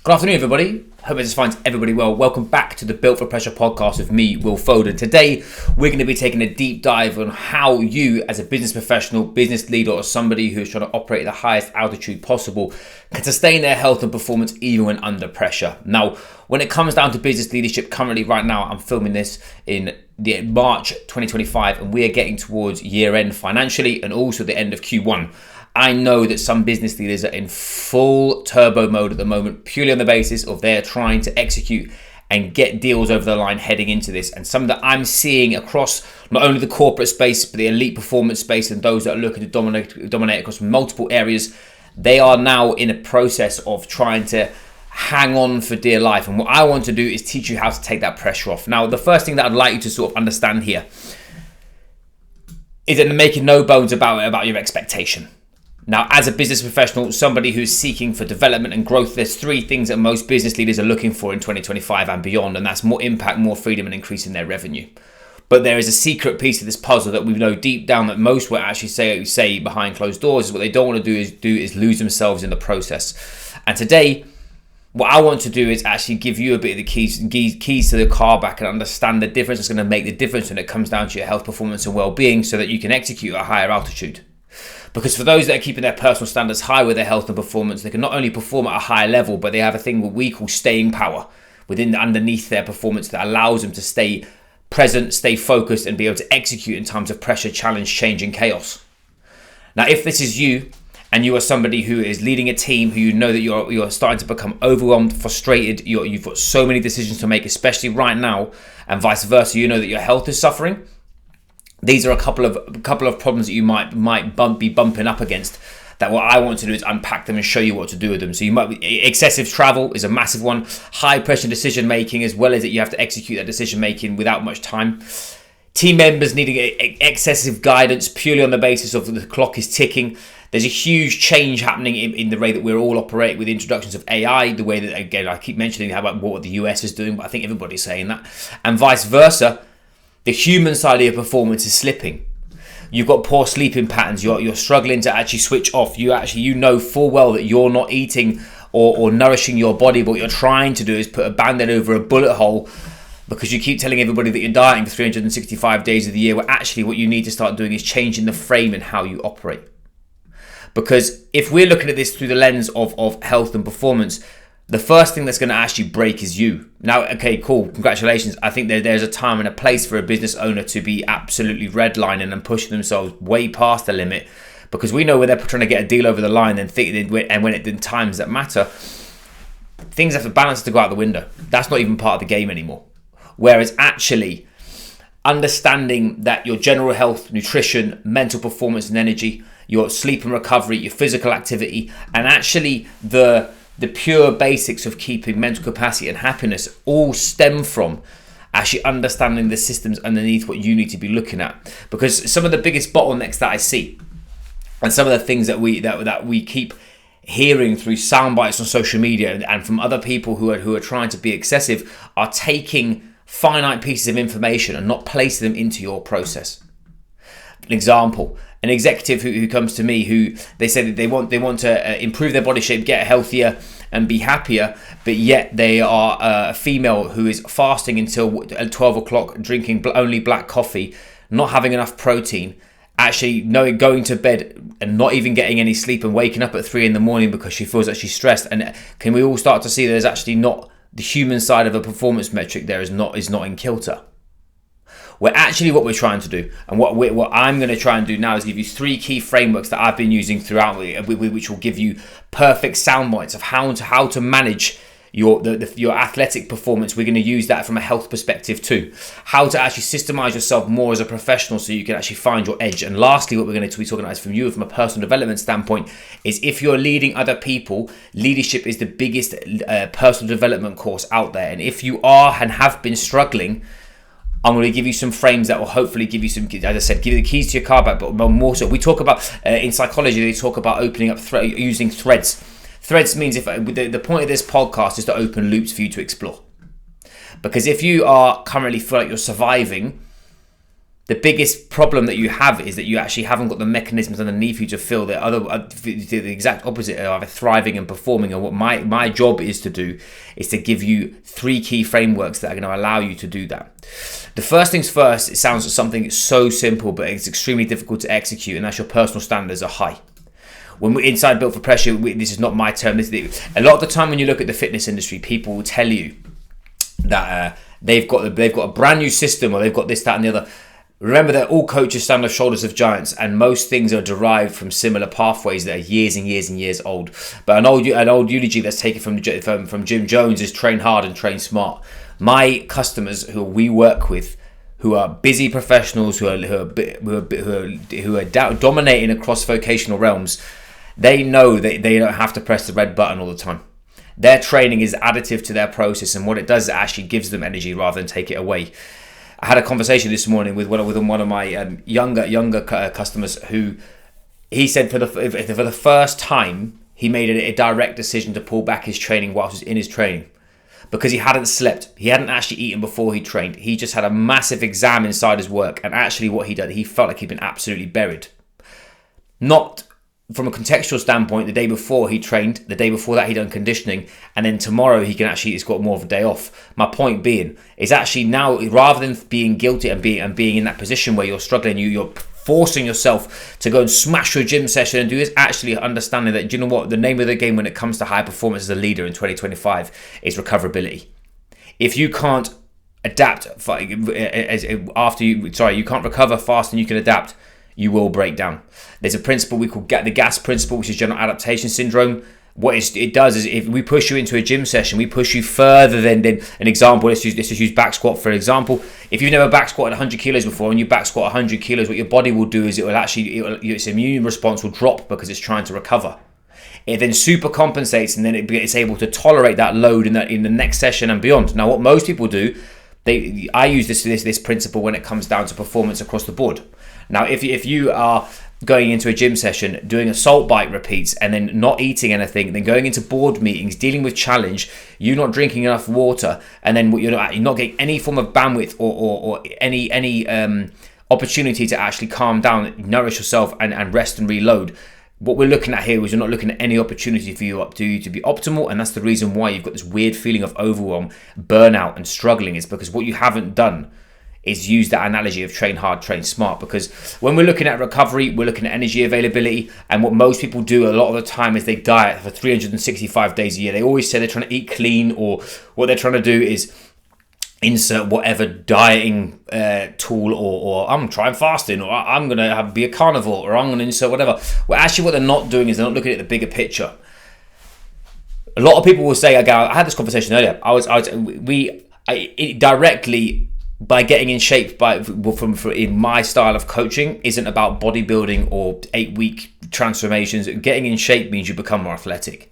Good afternoon, everybody. Hope this finds everybody well. Welcome back to the Built for Pressure podcast with me, Will Foden. Today, we're going to be taking a deep dive on how you, as a business professional, business leader, or somebody who's trying to operate at the highest altitude possible, can sustain their health and performance even when under pressure. Now, when it comes down to business leadership, currently right now, I'm filming this in the March 2025, and we are getting towards year end financially and also the end of Q1. I know that some business leaders are in full turbo mode at the moment, purely on the basis of they're trying to execute and get deals over the line heading into this. And some that I'm seeing across not only the corporate space, but the elite performance space and those that are looking to dominate across multiple areas, they are now in a process of trying to hang on for dear life. And what I want to do is teach you how to take that pressure off. Now, the first thing that I'd like you to sort of understand here is that making no bones about your expectation. Now, as a business professional, somebody who's seeking for development and growth, there's three things that most business leaders are looking for in 2025 and beyond, and that's more impact, more freedom, and increasing their revenue. But there is a secret piece of this puzzle that we know deep down that most will actually say behind closed doors is what they don't want to do is lose themselves in the process. And today, what I want to do is actually give you a bit of the keys to the car back and understand the difference that's going to make the difference when it comes down to your health, performance, and well-being so that you can execute at a higher altitude. Because for those that are keeping their personal standards high with their health and performance, they can not only perform at a higher level, but they have a thing what we call staying power underneath their performance that allows them to stay present, stay focused, and be able to execute in times of pressure, challenge, change, and chaos. Now, if this is you, and you are somebody who is leading a team who you know that you're starting to become overwhelmed, frustrated, you've got so many decisions to make, especially right now, and vice versa, you know that your health is suffering. These are a couple of problems that you might be bumping up against. That what I want to do is unpack them and show you what to do with them. So you might be excessive travel is a massive one. High pressure decision making, as well as that you have to execute that decision making without much time. Team members needing excessive guidance purely on the basis of the clock is ticking. There's a huge change happening in the way that we're all operating with the introductions of AI, the way that, again, I keep mentioning how about what the US is doing, but I think everybody's saying that, and vice versa. The human side of your performance is slipping. You've got poor sleeping patterns. You're struggling to actually switch off. You know full well that you're not eating or nourishing your body. But what you're trying to do is put a band-aid over a bullet hole because you keep telling everybody that you're dieting for 365 days of the year. Well, actually, what you need to start doing is changing the frame and how you operate. Because if we're looking at this through the lens of health and performance, the first thing that's going to actually break is you. Now, okay, cool, congratulations. I think there's a time and a place for a business owner to be absolutely redlining and pushing themselves way past the limit, because we know when they're trying to get a deal over the line and when it in times that matter, things have to balance to go out the window. That's not even part of the game anymore. Whereas actually understanding that your general health, nutrition, mental performance and energy, your sleep and recovery, your physical activity, and actually the pure basics of keeping mental capacity and happiness all stem from actually understanding the systems underneath what you need to be looking at. Because some of the biggest bottlenecks that I see, and some of the things that we keep hearing through sound bites on social media and from other people who are trying to be excessive, are taking finite pieces of information and not placing them into your process. An example, an executive who comes to me, who they say that they want to improve their body shape, get healthier and be happier, but yet they are a female who is fasting until 12 o'clock, drinking only black coffee, not having enough protein, actually going to bed and not even getting any sleep and waking up at 3 a.m. because she feels that she's stressed. And can we all start to see that there's actually not the human side of a performance metric there is not in kilter? Where actually what we're trying to do, and what I'm going to try and do now, is give you 3 key frameworks that I've been using throughout, which will give you perfect sound bites of how to manage your athletic performance. We're going to use that from a health perspective too. How to actually systemize yourself more as a professional so you can actually find your edge. And lastly, what we're going to be talking about is from a personal development standpoint, is if you're leading other people, leadership is the biggest personal development course out there. And if you are and have been struggling, I'm going to give you some frames that will hopefully give you some, as I said, give you the keys to your car back, but more so, we talk about, in psychology, they talk about opening up, using threads. Threads means the point of this podcast is to open loops for you to explore. Because if you are currently feel like you're surviving, The biggest problem that you have is that you actually haven't got the mechanisms underneath you to feel that the exact opposite are either thriving and performing. And what my job is to do is to give you 3 key frameworks that are going to allow you to do that. The first things first, it sounds like something so simple, but it's extremely difficult to execute, and that's your personal standards are high. When we're inside Built for Pressure, this is not my term. A lot of the time when you look at the fitness industry, people will tell you that they've got a brand new system, or they've got this, that, and the other. Remember that all coaches stand on the shoulders of giants, and most things are derived from similar pathways that are years and years and years old. But an old eulogy that's taken from Jim Jones is train hard and train smart. My customers who we work with, who are busy professionals, who are dominating across vocational realms, they know that they don't have to press the red button all the time. Their training is additive to their process, and what it does, it actually gives them energy rather than take it away. I had a conversation this morning with one of my younger customers who he said for the first time he made a direct decision to pull back his training whilst he was in his training, because he hadn't slept. He hadn't actually eaten before he trained. He just had a massive exam inside his work, and actually what he did, he felt like he'd been absolutely buried. Not from a contextual standpoint, the day before he trained, the day before that he done conditioning, and then tomorrow he's got more of a day off. My point being is actually now, rather than being guilty and being in that position where you're struggling, you're forcing yourself to go and smash your gym session and do this, actually understanding that, do you know what, the name of the game when it comes to high performance as a leader in 2025 is recoverability. If you can't adapt you can't recover faster than you can adapt, you will break down. There's a principle we call the GAS principle, which is general adaptation syndrome. What it does is, if we push you into a gym session, we push you further than an example. Let's use back squat for example. If you've never back squatted 100 kilos before and you back squat 100 kilos, what your body will do is its immune response will drop because it's trying to recover. It then super compensates, and then it's able to tolerate that load in the next session and beyond. Now, what most people do, I use this principle when it comes down to performance across the board. Now, if you are going into a gym session, doing assault bike repeats, and then not eating anything, then going into board meetings, dealing with challenge, you not drinking enough water, and then you're not getting any form of bandwidth or any opportunity to actually calm down, nourish yourself, and rest and reload. What we're looking at here is you're not looking at any opportunity for you to be optimal, and that's the reason why you've got this weird feeling of overwhelm, burnout, and struggling. Is because what you haven't done is use that analogy of train hard, train smart. Because when we're looking at recovery, we're looking at energy availability, and what most people do a lot of the time is they diet for 365 days a year. They always say they're trying to eat clean, or what they're trying to do is insert whatever dieting tool, or I'm trying fasting, or I'm going to be a carnivore, or I'm going to insert whatever. Well, actually what they're not doing is they're not looking at the bigger picture. A lot of people will say, I had this conversation earlier, directly by getting in shape in my style of coaching isn't about bodybuilding or 8-week transformations. Getting in shape means you become more athletic.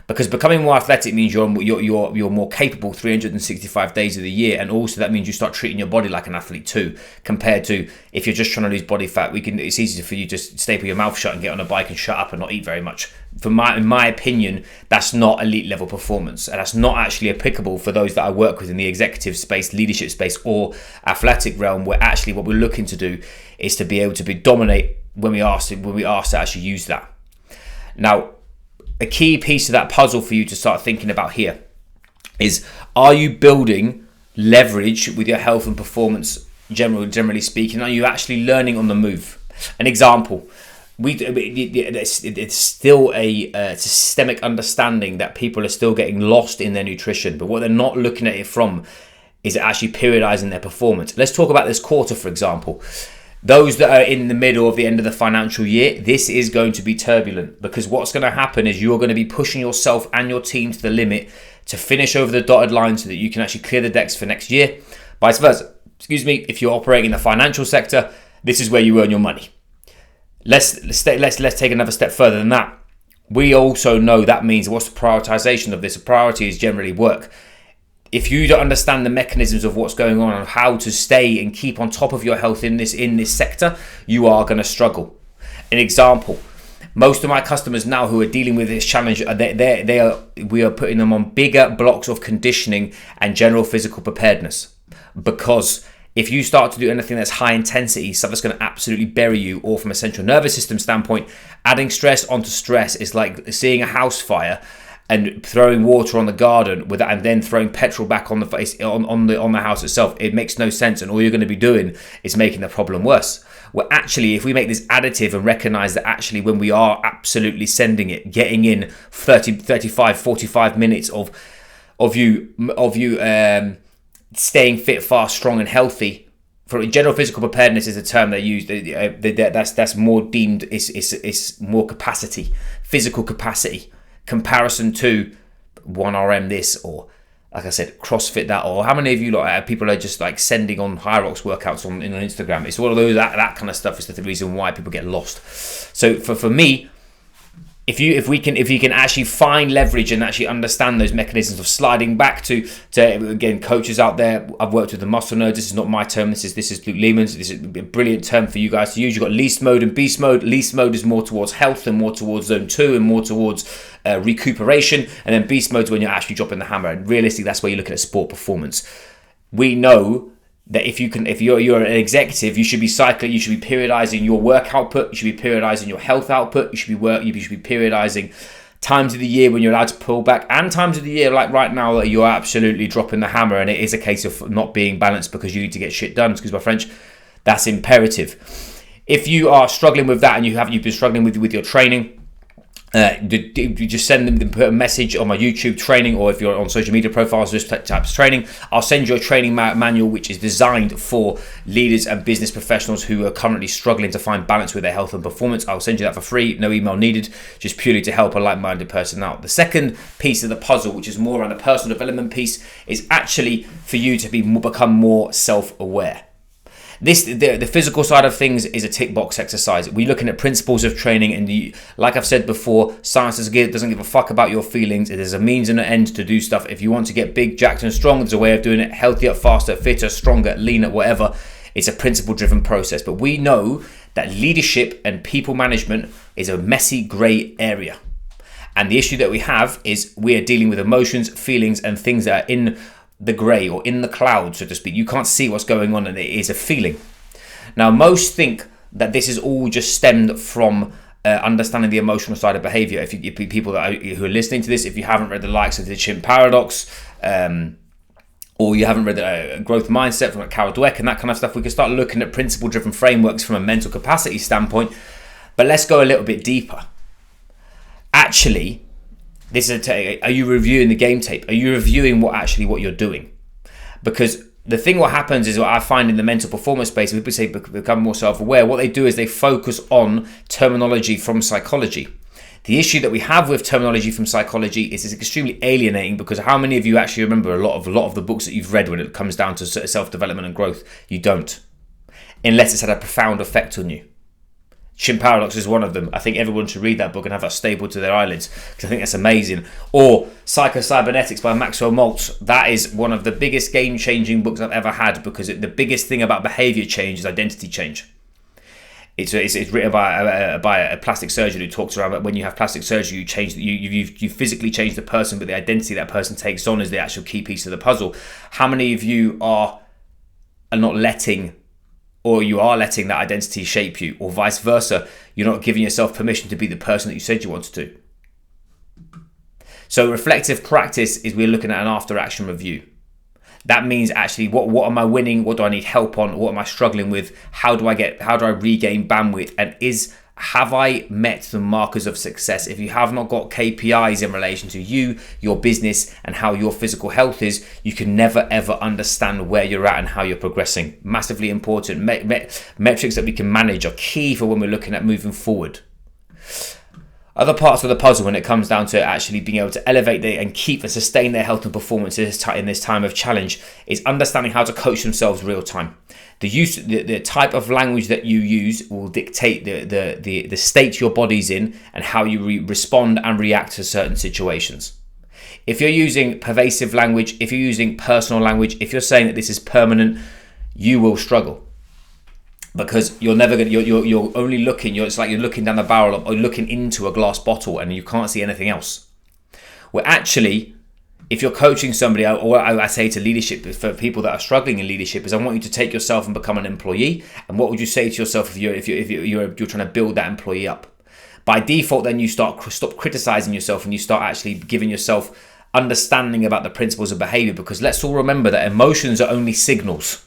Because becoming more athletic means you're more capable 365 days of the year, and also that means you start treating your body like an athlete too. Compared to if you're just trying to lose body fat, it's easy for you to just staple your mouth shut and get on a bike and shut up and not eat very much. In my opinion, that's not elite level performance, and that's not actually applicable for those that I work with in the executive space, leadership space, or athletic realm. Where actually what we're looking to do is to be able to dominate when we ask to actually use that. Now, a key piece of that puzzle for you to start thinking about here is, are you building leverage with your health and performance, generally speaking? Are you actually learning on the move? An example, it's still a systemic understanding that people are still getting lost in their nutrition, but what they're not looking at it from is actually periodizing their performance. Let's talk about this quarter, for example. Those that are in the middle of the end of the financial year, this is going to be turbulent, because what's going to happen is you're going to be pushing yourself and your team to the limit to finish over the dotted line so that you can actually clear the decks for next year. Vice versa. If you're operating in the financial sector, this is where you earn your money. Let's take another step further than that. We also know that means, what's the prioritization of this? A priority is generally work. If you don't understand the mechanisms of what's going on and how to stay and keep on top of your health in this sector, you are going to struggle. An example, most of my customers now who are dealing with this challenge, we are putting them on bigger blocks of conditioning and general physical preparedness, because If you start to do anything that's high intensity, stuff that's going to absolutely bury you, or from a central nervous system standpoint, adding stress onto stress is like seeing a house fire and throwing water on the garden and then throwing petrol back on the face on the house itself. It makes no sense, and all you're going to be doing is making the problem worse. Well, actually, if we make this additive and recognize that actually when we are absolutely sending it, getting in 30, 35, 45 minutes of you staying fit, fast, strong, and healthy. For general physical preparedness is a term they use. That's more deemed. It's more capacity, physical capacity, comparison to 1RM this, or like I said, CrossFit that. Or how many of you people are just like sending on High Rocks workouts on Instagram? It's all of those that kind of stuff is the reason why people get lost. So for me, if you can actually find leverage and actually understand those mechanisms of sliding back to again, coaches out there, I've worked with the muscle nerds. This is not my term. This is Luke Lehman's. This is a brilliant term for you guys to use. You've got least mode and beast mode. Least mode is more towards health and more towards zone 2 and more towards recuperation. And then beast mode is when you're actually dropping the hammer. And realistically, that's where you're looking at sport performance. We know that if you're an executive, you should be cycling, you should be periodizing your work output, you should be periodizing your health output, you should be periodizing times of the year when you're allowed to pull back, and times of the year like right now that you're absolutely dropping the hammer, and it is a case of not being balanced because you need to get shit done. Excuse my French. That's imperative. If you are struggling with that and you've been struggling with your training, you just send them, put a message on my YouTube training, or if you're on social media profiles, just types of training. I'll send you a training manual which is designed for leaders and business professionals who are currently struggling to find balance with their health and performance. I'll send you that for free, no email needed, just purely to help a like-minded person out. The second piece of the puzzle, which is more around the personal development piece, is actually for you to become more self-aware. The physical side of things is a tick box exercise. We're looking at principles of training, and like I've said before, science doesn't give a fuck about your feelings. It is a means and an end to do stuff. If you want to get big, jacked and strong, there's a way of doing it: healthier, faster, fitter, stronger, leaner, whatever. It's a principle-driven process. But we know that leadership and people management is a messy grey area. And the issue that we have is we are dealing with emotions, feelings, and things that are in the grey or in the cloud, so to speak. You can't see what's going on, and it is a feeling. Now, most think that this is all just stemmed from understanding the emotional side of behavior. If people who are listening to this, if you haven't read the likes of the Chimp Paradox, or you haven't read the growth mindset from Carol Dweck and that kind of stuff, we can start looking at principle-driven frameworks from a mental capacity standpoint. But let's go a little bit deeper. Actually, are you reviewing the game tape? Are you reviewing what you're doing? Because what happens is what I find in the mental performance space, people say become more self-aware. What they do is they focus on terminology from psychology. The issue that we have with terminology from psychology is it's extremely alienating, because how many of you actually remember a lot of the books that you've read when it comes down to self-development and growth? You don't, unless it's had a profound effect on you. Chimp Paradox is one of them. I think everyone should read that book and have that stapled to their eyelids, because I think that's amazing. Or Psycho-Cybernetics by Maxwell Maltz. That is one of the biggest game-changing books I've ever had, because the biggest thing about behavior change is identity change. It's written by a plastic surgeon who talks about when you have plastic surgery, you physically change the person, but the identity that person takes on is the actual key piece of the puzzle. How many of you are not letting, or you are letting, that identity shape you, or vice versa? You're not giving yourself permission to be the person that you said you wanted to. So reflective practice is we're looking at an after action review. That means actually what am I winning? What do I need help on? What am I struggling with? How do I regain bandwidth? And have I met the markers of success? If you have not got KPIs in relation to you, your business, and how your physical health is, you can never ever understand where you're at and how you're progressing. Massively important. Metrics that we can manage are key for when we're looking at moving forward. Other parts of the puzzle when it comes down to actually being able to elevate and keep and sustain their health and performance in this time of challenge is understanding how to coach themselves real time. The type of language that you use will dictate the state your body's in and how you respond and react to certain situations. If you're using pervasive language, if you're using personal language, if you're saying that this is permanent, you will struggle. Because you're only looking, it's like you're looking down the barrel or looking into a glass bottle and you can't see anything else. Well, actually, if you're coaching somebody, or what I say to leadership, for people that are struggling in leadership, is I want you to take yourself and become an employee. And what would you say to yourself if you're trying to build that employee up? By default, then you stop criticizing yourself and you start actually giving yourself understanding about the principles of behavior, because let's all remember that emotions are only signals.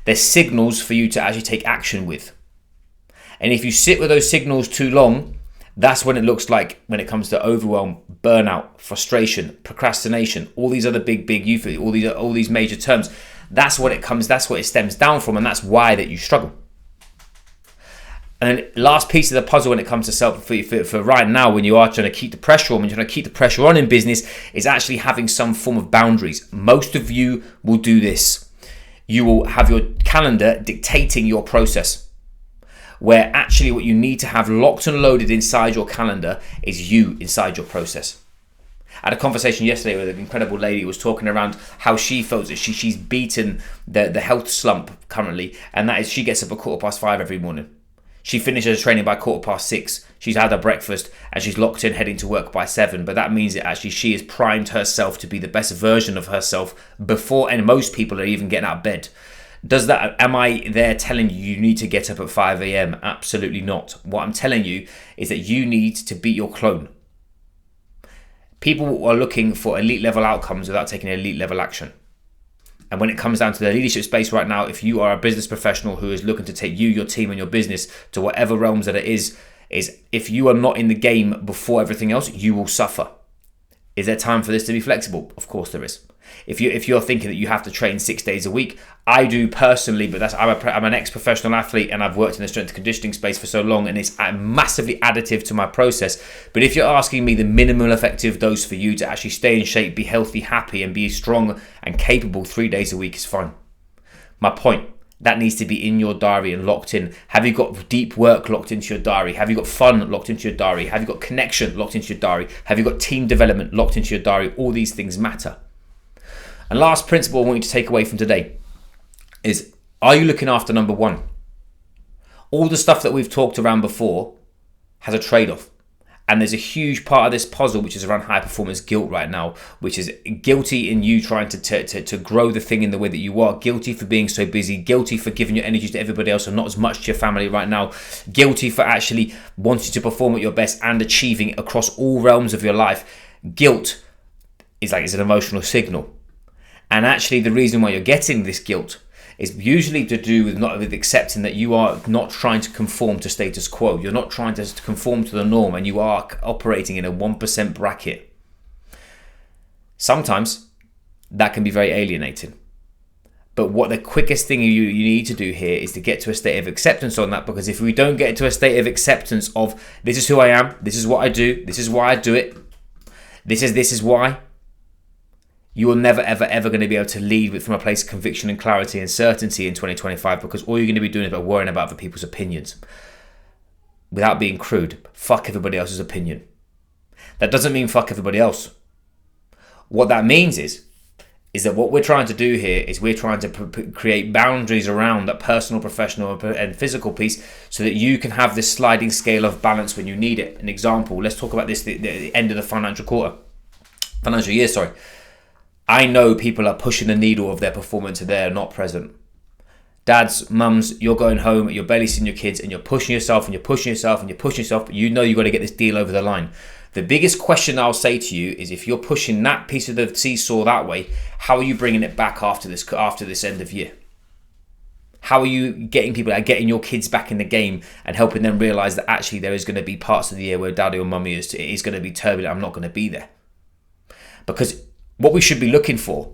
They're signals for you to actually take action with. And if you sit with those signals too long, that's when it looks like, when it comes to overwhelm, burnout, frustration, procrastination, all these other big all these major terms. That's what it stems down from, and that's why that you struggle. And then last piece of the puzzle when it comes to self, for right now, when you are trying to keep the pressure on, when you're trying to keep the pressure on in business, is actually having some form of boundaries. Most of you will do this. You will have your calendar dictating your process, where actually what you need to have locked and loaded inside your calendar is you inside your process. I had a conversation yesterday with an incredible lady who was talking around how she feels that she's beaten the health slump currently, and that is she gets up at 5:15 every morning. She finishes her training by 6:15. She's had her breakfast and she's locked in heading to work by 7. But that means that actually she has primed herself to be the best version of herself before, and most people are even getting out of bed. Am I there telling you need to get up at 5 a.m? Absolutely not. What I'm telling you is that you need to beat your clone. People are looking for elite level outcomes without taking elite level action. And when it comes down to the leadership space right now, if you are a business professional who is looking to take you, your team, and your business to whatever realms that it is if you are not in the game before everything else, you will suffer. Is there time for this to be flexible? Of course there is. If you're thinking that you have to train 6 days a week, I do personally, but I'm an ex-professional athlete and I've worked in the strength and conditioning space for so long, and it's massively additive to my process. But if you're asking me the minimal effective dose for you to actually stay in shape, be healthy, happy, and be strong and capable 3 days a week is fine. My point, that needs to be in your diary and locked in. Have you got deep work locked into your diary? Have you got fun locked into your diary? Have you got connection locked into your diary? Have you got team development locked into your diary? All these things matter. And last principle I want you to take away from today is, are you looking after number one? All the stuff that we've talked around before has a trade-off. And there's a huge part of this puzzle which is around high performance guilt right now, which is guilty in you trying to grow the thing in the way that you are, guilty for being so busy, guilty for giving your energy to everybody else and not as much to your family right now, guilty for actually wanting to perform at your best and achieving across all realms of your life. Guilt is an emotional signal. And actually the reason why you're getting this guilt is usually to do with accepting that you are not trying to conform to status quo. You're not trying to conform to the norm, and you are operating in a 1% bracket. Sometimes that can be very alienating. But what the quickest thing you need to do here is to get to a state of acceptance on that, because if we don't get to a state of acceptance of this is who I am, this is what I do, this is why I do it, this is why, you are never, ever, ever going to be able to lead from a place of conviction and clarity and certainty in 2025, because all you're going to be doing is worrying about other people's opinions. Without being crude, fuck everybody else's opinion. That doesn't mean fuck everybody else. What that means is that what we're trying to do here is we're trying to create boundaries around that personal, professional, and physical piece so that you can have this sliding scale of balance when you need it. An example, let's talk about this, the end of the financial year. I know people are pushing the needle of their performance and they're not present. Dads, mums, you're going home, you're barely seeing your kids, and you're pushing yourself and you're pushing yourself and you're pushing yourself, but you know you've got to get this deal over the line. The biggest question I'll say to you is, if you're pushing that piece of the seesaw that way, how are you bringing it back after this end of year? How are you getting getting your kids back in the game and helping them realize that actually there is going to be parts of the year where daddy or mummy is going to be turbulent, I'm not going to be there? Because what we should be looking for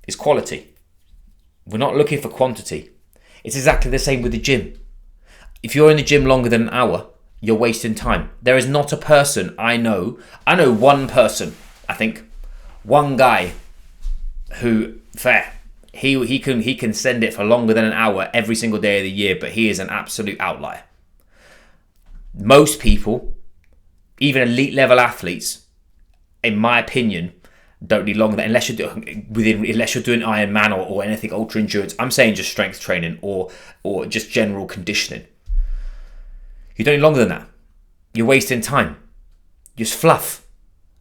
is quality. We're not looking for quantity. It's exactly the same with the gym. If you're in the gym longer than an hour, you're wasting time. There is not a person I know one person, I think, one guy who, he can send it for longer than an hour every single day of the year, but he is an absolute outlier. Most people, even elite level athletes, in my opinion, don't need longer than, unless you're doing Ironman or anything ultra endurance. I'm saying just strength training or just general conditioning. You don't need longer than that. You're wasting time. Just fluff.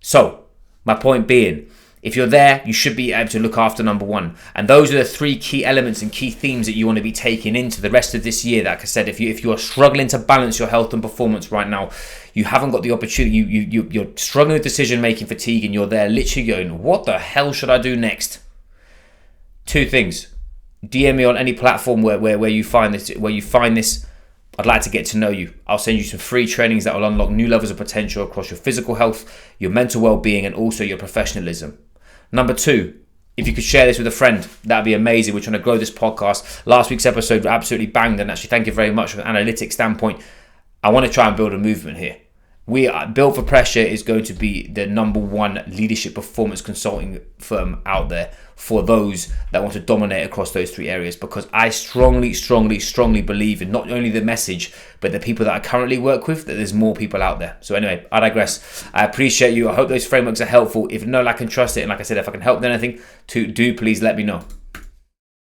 So my point being If you're there, you should be able to look after number one. And those are the three key elements and key themes that you want to be taking into the rest of this year. Like I said, if you are struggling to balance your health and performance right now, you haven't got the opportunity, you're struggling with decision-making fatigue, and you're there literally going, what the hell should I do next? Two things. DM me on any platform where you find this. I'd like to get to know you. I'll send you some free trainings that will unlock new levels of potential across your physical health, your mental well-being, and also your professionalism. Number two, if you could share this with a friend, that'd be amazing. We're trying to grow this podcast. Last week's episode absolutely banged, and actually thank you very much from an analytics standpoint. I want to try and build a movement here. We are Built for Pressure is going to be the number one leadership performance consulting firm out there for those that want to dominate across those three areas, because I strongly believe in not only the message, but the people that I currently work with, that there's more people out there. So anyway, I digress. I appreciate you. I hope those frameworks are helpful. If not, I can trust it. And like I said, if I can help with anything, do please let me know.